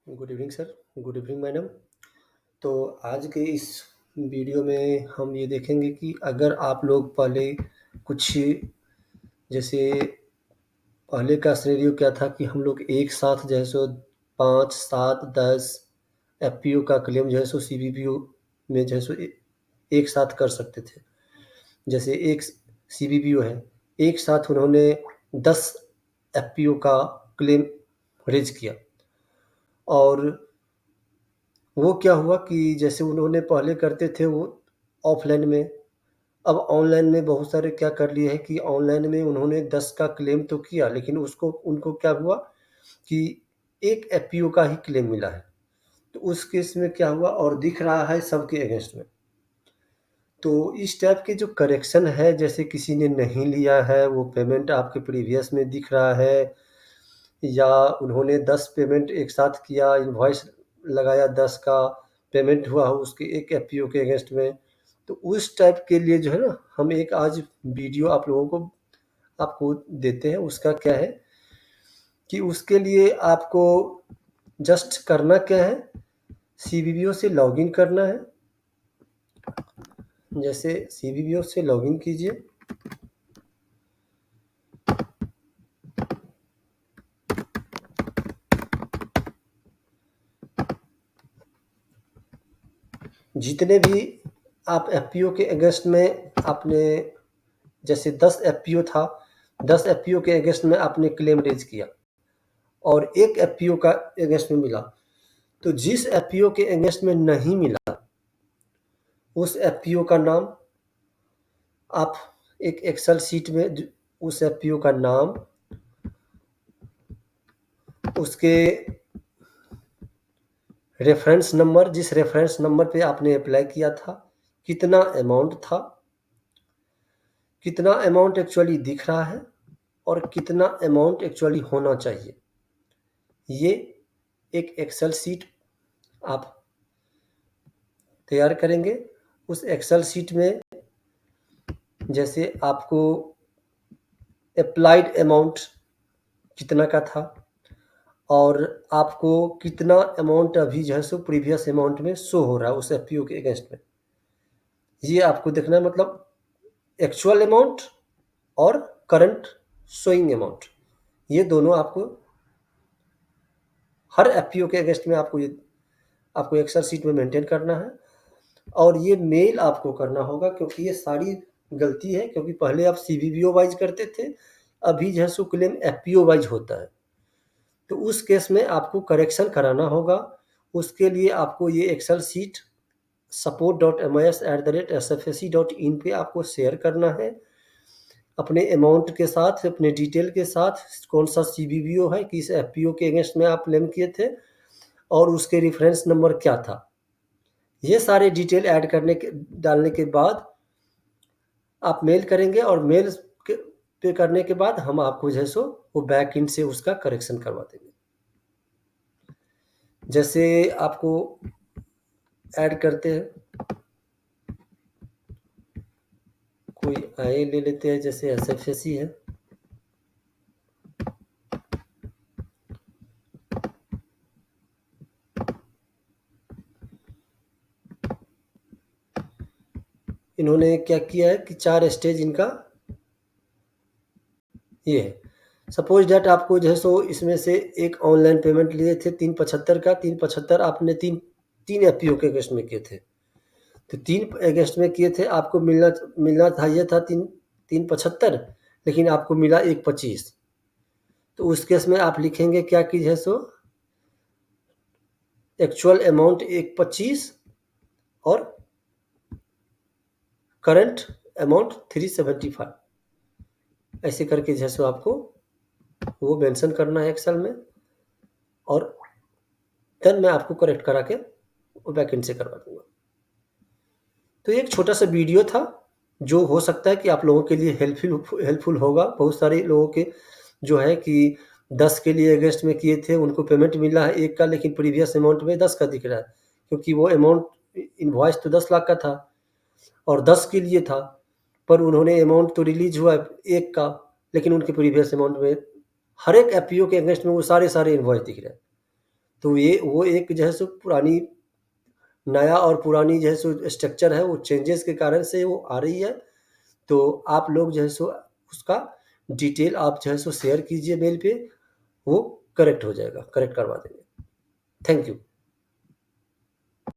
Good evening sir, good evening madam. तो आज के इस वीडियो में हम ये देखेंगे कि अगर आप लोग पहले कुछ जैसे पहले का सिनेरियो क्या था कि हम लोग एक साथ जो है सो 5, 7, 10 एफपीओ का क्लेम जो है सो सीबीपीओ में जो है सो एक साथ कर सकते थे। जैसे एक सीबीपीओ है, एक साथ उन्होंने 10 एफपीओ का क्लेम रेज किया। और वो क्या हुआ कि जैसे उन्होंने पहले करते थे वो ऑफलाइन में, अब ऑनलाइन में बहुत सारे क्या कर लिए हैं कि ऑनलाइन में उन्होंने 10 का क्लेम तो किया, लेकिन उसको उनको क्या हुआ कि एक एफपीओ का ही क्लेम मिला है। तो उस केस में क्या हुआ और दिख रहा है सबके अगेंस्ट में। तो इस टाइप के जो करेक्शन है, जैसे किसी ने नहीं लिया है, वो पेमेंट आपके प्रीवियस में दिख रहा है, या उन्होंने 10 पेमेंट एक साथ किया, इनवॉइस लगाया, 10 का पेमेंट हुआ हो उसके एक एफपीओ के अगेंस्ट में। तो उस टाइप के लिए जो है ना, हम एक आज वीडियो आप लोगों को आपको देते हैं। उसका क्या है कि उसके लिए आपको जस्ट करना क्या है, सीबीबीओ से लॉगिन करना है। जैसे सीबीबीओ से लॉगिन कीजिए। जितने भी आप एफपीओ के अगेंस्ट में आपने, जैसे 10 एफपीओ था, 10 एफपीओ के अगेंस्ट में आपने क्लेम रेज किया और एक एफपीओ का अगेंस्ट में मिला। तो जिस एफपीओ के अगेंस्ट में नहीं मिला, उस एफपीओ का नाम आप एक एक्सेल शीट में उस एफपीओ का नाम, उसके रेफरेंस नंबर, जिस रेफरेंस नंबर पे आपने अप्लाई किया था, कितना अमाउंट था, कितना अमाउंट एक्चुअली दिख रहा है और कितना अमाउंट एक्चुअली होना चाहिए, ये एक एक्सेल शीट आप तैयार करेंगे। उस एक्सेल शीट में जैसे आपको अप्लाइड अमाउंट कितना का था और आपको कितना अमाउंट अभी जो है सो प्रीवियस अमाउंट में शो हो रहा है उस एफपीओ के अगेंस्ट में, ये आपको देखना है। मतलब एक्चुअल अमाउंट और करंट शोइंग अमाउंट, ये दोनों आपको हर एफपीओ के अगेंस्ट में आपको एक्सेल शीट में मेंटेन करना है। और ये मेल आपको करना होगा, क्योंकि ये सारी गलती है, क्योंकि पहले आप सीबीबीओ वाइज करते थे, अभी जो है सो क्लेम एफपीओ वाइज होता है। तो उस केस में आपको करेक्शन कराना होगा। उसके लिए आपको ये एक्सेल शीट support.mis@sfsc.in पे आपको शेयर करना है, अपने अमाउंट के साथ, अपने डिटेल के साथ, कौन सा सीबीबीओ है, किस एफपीओ के अगेंस्ट में आप क्लेम किए थे और उसके रेफरेंस नंबर क्या था। ये सारे डिटेल ऐड डालने के बाद आप मेल करेंगे और मेल पे करने के बाद हम आपको जो है सो वो बैक एंड से उसका करेक्शन करवा देंगे। जैसे आपको ऐड करते हैं, कोई आए ले लेते हैं, जैसे एसएफएससी है। इन्होंने क्या किया है कि 4 स्टेज इनका ये है। सपोज डैट आपको जो है सो इसमें से एक ऑनलाइन पेमेंट लिए थे 375 का, 375 आपने तीन एफपीओ के अगेंस्ट में किए थे। तो 3 अगेंस्ट में किए थे, आपको मिलना था, ये था 375, लेकिन आपको मिला 125। तो उस केस में आप लिखेंगे क्या कि है सो एक्चुअल अमाउंट 125 और करंट अमाउंट 375, ऐसे करके जो है सो आपको वो मेंशन करना है एक्सेल में। और देन मैं आपको करेक्ट करा के बैकएंड से करवा दूंगा। तो ये एक छोटा सा वीडियो था, जो हो सकता है कि आप लोगों के लिए हेल्पफुल होगा। बहुत सारे लोगों के जो है कि 10 के लिए अगेंस्ट में किए थे, उनको पेमेंट मिला है 1 का, लेकिन प्रीवियस अमाउंट में 10 का दिख रहा है, क्योंकि वो अमाउंट इनवॉइस तो 10 लाख का था और 10 के लिए था, पर उन्होंने अमाउंट तो रिलीज हुआ 1 का, लेकिन उनके प्रीवियस अमाउंट में हर एक एफपीओ के अगेंस्ट में वो सारे इनवॉइस दिख रहे हैं। तो ये वो एक जो है सो पुरानी नया और पुरानी जो है सो स्ट्रक्चर है, वो चेंजेस के कारण से वो आ रही है। तो आप लोग जो है सो उसका डिटेल आप जो है सो शेयर कीजिए मेल पे, वो करेक्ट हो जाएगा, करेक्ट करवा देंगे। Thank you.